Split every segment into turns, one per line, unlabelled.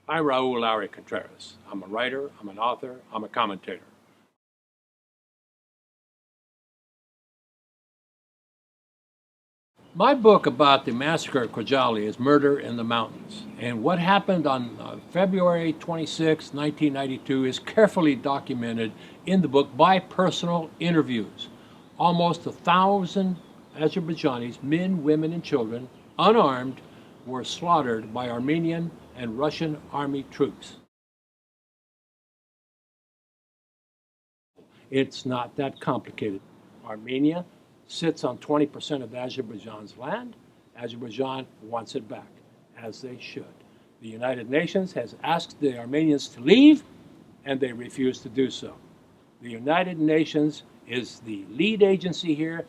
I'm Raoul Contreras. I'm a writer, I'm an author, I'm a commentator. My book about the massacre at Khojaly is Murder in the Mountains. And what happened on February 26, 1992 is carefully documented in the book by personal interviews. Almost 1,000 Azerbaijanis, men, women, and children, unarmed, were slaughtered by Armenian and Russian army troops. It's not that complicated. Armenia sits on 20% of Azerbaijan's land. Azerbaijan wants it back, as they should. The United Nations has asked the Armenians to leave, and they refuse to do so. The United Nations is the lead agency here,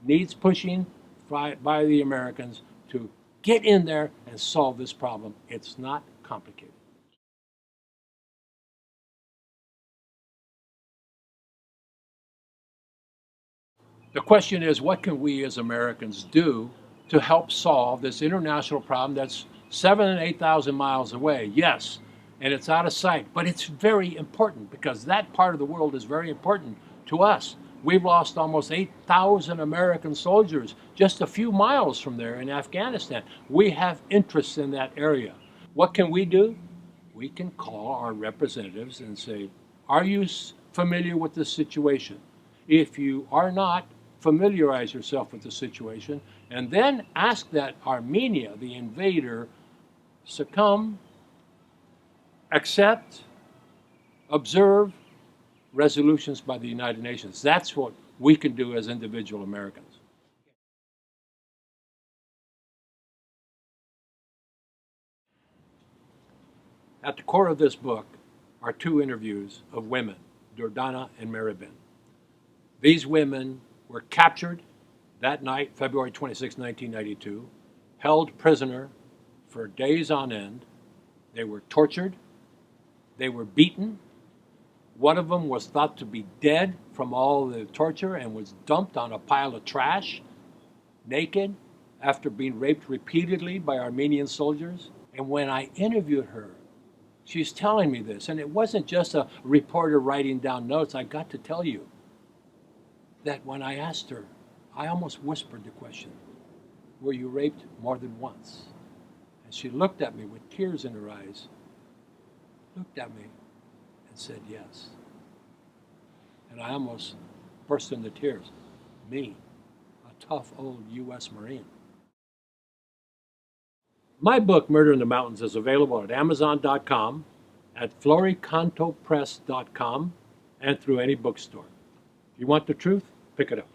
needs pushing by the Americans to get in there and solve this problem. It's not complicated. The question is, what can we as Americans do to help solve this international problem that's 7,000 and 8,000 miles away? Yes, and it's out of sight, but it's very important because that part of the world is very important to us. We've lost almost 8,000 American soldiers just a few miles from there in Afghanistan. We have interests in that area. What can we do? We can call our representatives and say, are you familiar with this situation? If you are not, familiarize yourself with the situation, and then ask that Armenia, the invader, succumb, accept, observe resolutions by the United Nations. That's what we can do as individual Americans. At the core of this book are two interviews of women, Durdana and Maribin. These women were captured that night, February 26, 1992, held prisoner for days on end. They were tortured. They were beaten. One of them was thought to be dead from all the torture and was dumped on a pile of trash, naked, after being raped repeatedly by Armenian soldiers. And when I interviewed her, she's telling me this, and it wasn't just a reporter writing down notes. I got to tell you that when I asked her, I almost whispered the question, were you raped more than once? And she looked at me with tears in her eyes, looked at me and said yes. And I almost burst into tears. Me, a tough old U.S. Marine. My book, Murder in the Mountains, is available at Amazon.com, at floricantopress.com, and through any bookstore. If you want the truth, pick it up.